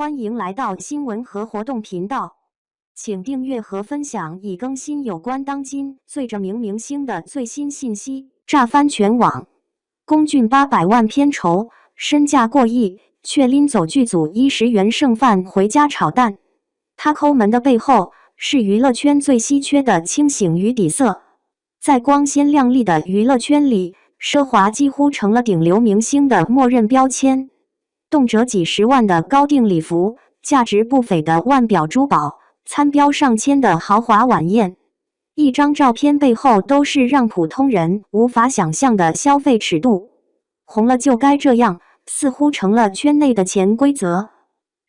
欢迎来到新闻和活动频道，请订阅和分享已更新有关当今最着名明星的最新信息，炸翻全网。龚俊800万片酬，身价过亿，却拎走剧组10元剩饭回家炒蛋。他抠门的背后，是娱乐圈最稀缺的清醒与底色。在光鲜亮丽的娱乐圈里，奢华几乎成了顶流明星的默认标签。动辄几十万的高定礼服，价值不菲的腕表珠宝，参标上千的豪华晚宴，一张照片背后都是让普通人无法想象的消费尺度。红了就该这样，似乎成了圈内的潜规则。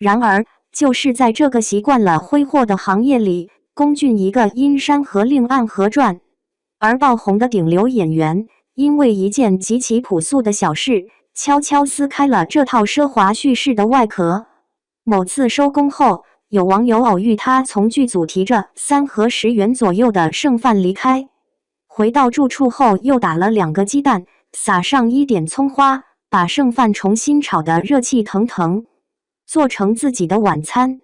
然而，就是在这个习惯了挥霍的行业里，龚俊一个因山河令暗河传而爆红的顶流演员，因为一件极其朴素的小事，悄悄撕开了这套奢华叙事的外壳。某次收工后，有网友偶遇他从剧组提着3盒10元左右的剩饭离开，回到住处后又打了2个鸡蛋，撒上1点葱花，把剩饭重新炒得热气腾腾，做成自己的晚餐。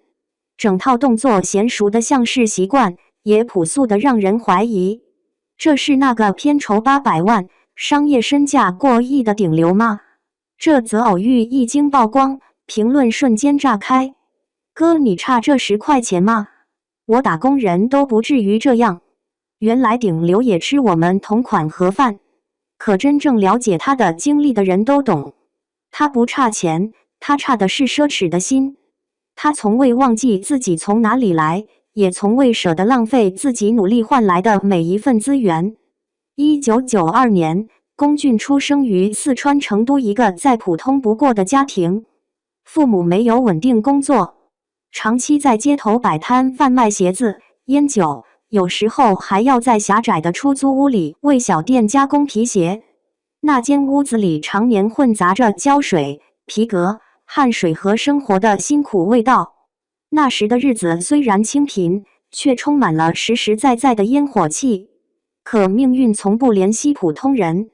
整套动作娴熟的像是习惯，也朴素的让人怀疑，这是那个片酬800万、商业身价过亿的顶流吗？这则偶遇一经曝光，评论瞬间炸开。哥，你差这10块钱吗？我打工人都不至于这样。原来顶流也吃我们同款盒饭。可真正了解他的经历的人都懂，他不差钱，他差的是奢侈的心。他从未忘记自己从哪里来，也从未舍得浪费自己努力换来的每一份资源。1992年，龚俊出生于四川成都一个再普通不过的家庭，父母没有稳定工作，长期在街头摆摊贩卖鞋子、烟酒，有时候还要在狭窄的出租屋里为小店加工皮鞋。那间屋子里常年混杂着胶水、皮革、汗水和生活的辛苦味道。那时的日子虽然清贫，却充满了实实在在的烟火气。可命运从不怜惜普通人。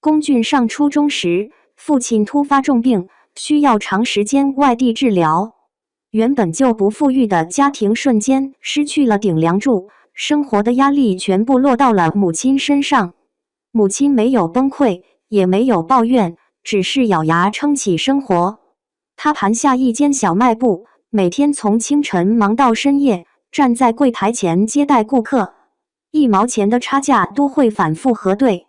龚俊上初中时，父亲突发重病，需要长时间外地治疗。原本就不富裕的家庭瞬间失去了顶梁柱，生活的压力全部落到了母亲身上。母亲没有崩溃，也没有抱怨，只是咬牙撑起生活。她盘下一间小卖部，每天从清晨忙到深夜，站在柜台前接待顾客，1毛钱的差价都会反复核对。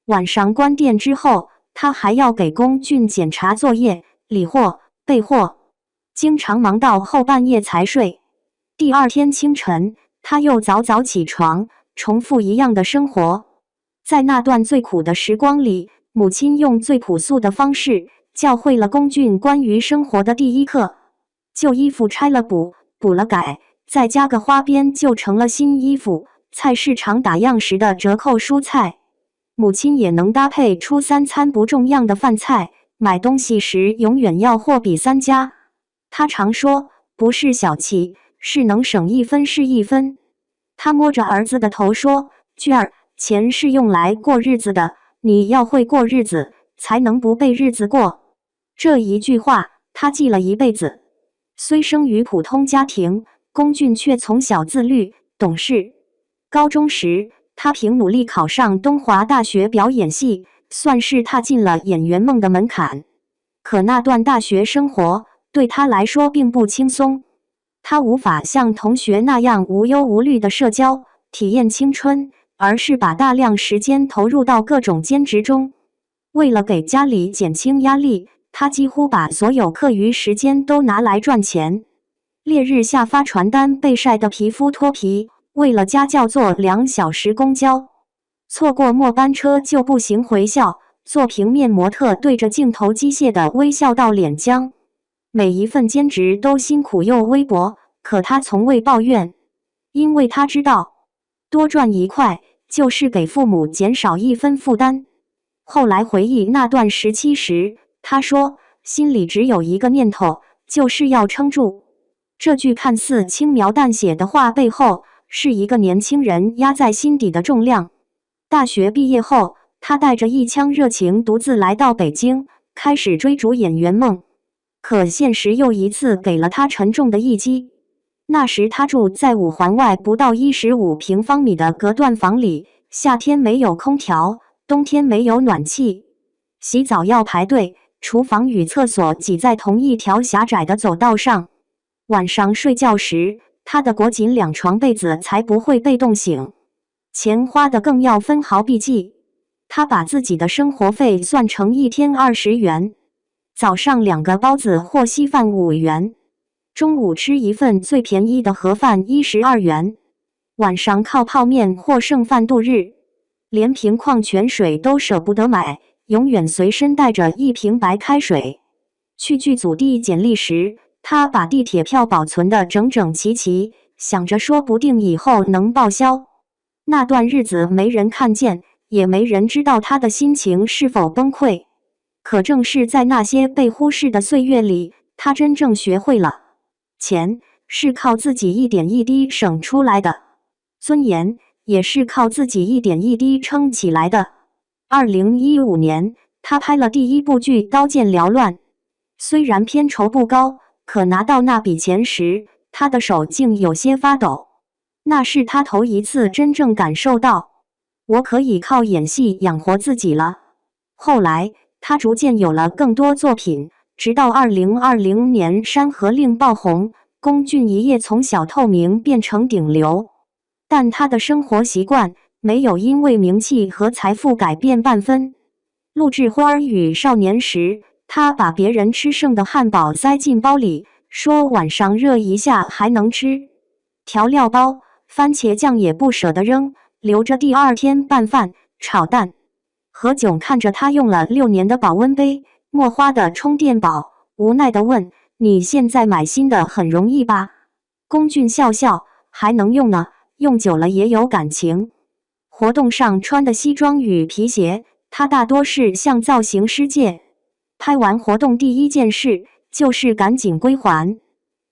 晚上关店之后，他还要给龚俊检查作业、理货、备货，经常忙到后半夜才睡。第二天清晨，他又早早起床，重复一样的生活。在那段最苦的时光里，母亲用最朴素的方式教会了龚俊关于生活的第一课。旧衣服拆了补，补了改，再加个花边就成了新衣服。菜市场打样时的折扣蔬菜，母亲也能搭配出3餐不重样的饭菜。买东西时永远要货比3家。他常说，不是小气，是能省1分是1分。他摸着儿子的头说，俊儿，钱是用来过日子的，你要会过日子，才能不被日子过。这一句话，他记了一辈子。虽生于普通家庭，龚俊却从小自律、懂事。高中时，他凭努力考上东华大学表演系，算是踏进了演员梦的门槛。可那段大学生活对他来说并不轻松，他无法像同学那样无忧无虑的社交，体验青春，而是把大量时间投入到各种兼职中。为了给家里减轻压力，他几乎把所有课余时间都拿来赚钱。烈日下发传单被晒得皮肤脱皮，为了家教坐2小时公交，错过末班车就步行回校，做平面模特对着镜头机械地微笑到脸僵。每一份兼职都辛苦又微薄，可他从未抱怨，因为他知道，多赚1块就是给父母减少1分负担。后来回忆那段时期时，他说，心里只有一个念头，就是要撑住。这句看似轻描淡写的话背后，是一个年轻人压在心底的重量。大学毕业后，他带着一腔热情独自来到北京，开始追逐演员梦。可现实又一次给了他沉重的一击。那时他住在5环外不到15平方米的隔断房里，夏天没有空调，冬天没有暖气，洗澡要排队，厨房与厕所挤在同一条狭窄的走道上。晚上睡觉时，他得裹紧2床被子才不会被冻醒，钱花得更要分毫必计。他把自己的生活费算成一天20元，早上2个包子或稀饭5元，中午吃一份最便宜的盒饭12元，晚上靠泡面或剩饭度日，连瓶矿泉水都舍不得买，永远随身带着一瓶白开水。去剧组递简历时，他把地铁票保存得整整齐齐，想着说不定以后能报销。那段日子没人看见，也没人知道他的心情是否崩溃。可正是在那些被忽视的岁月里，他真正学会了，钱是靠自己一点一滴省出来的，尊严也是靠自己一点一滴撑起来的。2015年，他拍了第1部剧《刀剑缭乱》，虽然片酬不高，可拿到那笔钱时，他的手竟有些发抖。那是他头一次真正感受到，我可以靠演戏养活自己了。后来，他逐渐有了更多作品，直到2020年《山河令》爆红，龚俊一夜从小透明变成顶流。但他的生活习惯没有因为名气和财富改变半分。录制《花儿与少年》时，他把别人吃剩的汉堡塞进包里，说晚上热一下还能吃。调料包、番茄酱也不舍得扔，留着第2天拌饭、炒蛋。何炅看着他用了6年的保温杯、墨花的充电宝，无奈地问：“你现在买新的很容易吧？”龚俊笑笑：“还能用呢，用久了也有感情。”活动上穿的西装与皮鞋，他大多是向造型师借。拍完活动第1件事就是赶紧归还。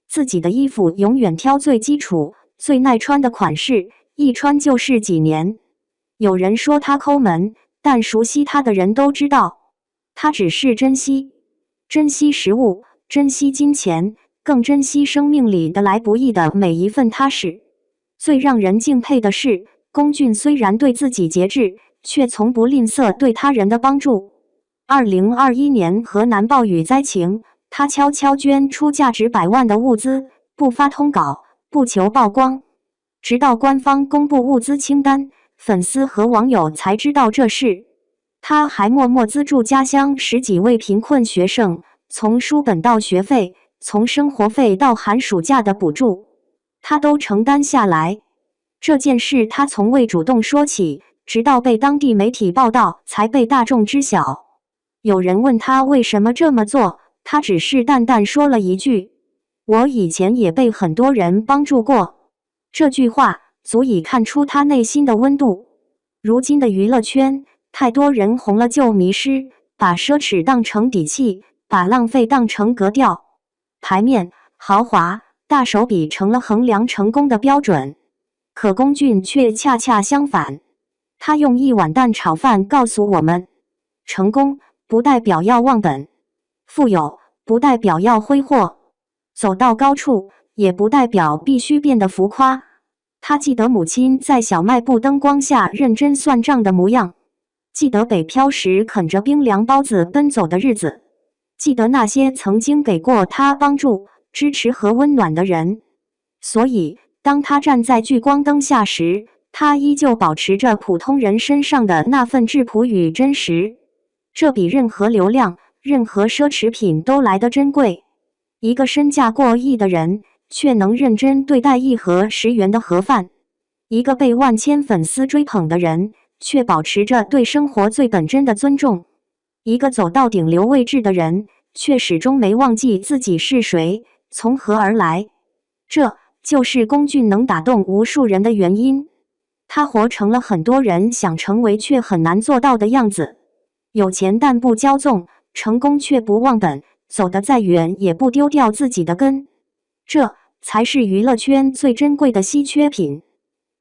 自己的衣服永远挑最基础、最耐穿的款式，一穿就是几年。有人说他抠门，但熟悉他的人都知道，他只是珍惜食物，珍惜金钱，更珍惜生命里得来不易的每一份踏实。最让人敬佩的是，龚俊虽然对自己节制，却从不吝啬对他人的帮助。2021年河南暴雨灾情，他悄悄捐出价值100万的物资，不发通稿，不求曝光。直到官方公布物资清单，粉丝和网友才知道这事。他还默默资助家乡10几位贫困学生，从书本到学费，从生活费到寒暑假的补助，他都承担下来。这件事他从未主动说起，直到被当地媒体报道才被大众知晓。有人问他为什么这么做，他只是淡淡说了一句：“我以前也被很多人帮助过。”这句话足以看出他内心的温度。如今的娱乐圈，太多人红了就迷失，把奢侈当成底气，把浪费当成格调，牌面、豪华、大手笔成了衡量成功的标准。可龚俊却恰恰相反，他用1碗蛋炒饭告诉我们：成功不代表要忘本，富有不代表要挥霍，走到高处也不代表必须变得浮夸。他记得母亲在小卖部灯光下认真算账的模样，记得北漂时啃着冰凉包子奔走的日子，记得那些曾经给过他帮助、支持和温暖的人。所以，当他站在聚光灯下时，他依旧保持着普通人身上的那份质朴与真实。这比任何流量、任何奢侈品都来得珍贵。一个身价过亿的人，却能认真对待1盒10元的盒饭；一个被万千粉丝追捧的人，却保持着对生活最本真的尊重；一个走到顶流位置的人，却始终没忘记自己是谁，从何而来。这就是龚俊能打动无数人的原因。他活成了很多人想成为却很难做到的样子。有钱但不骄纵，成功却不忘本，走得再远也不丢掉自己的根。这才是娱乐圈最珍贵的稀缺品。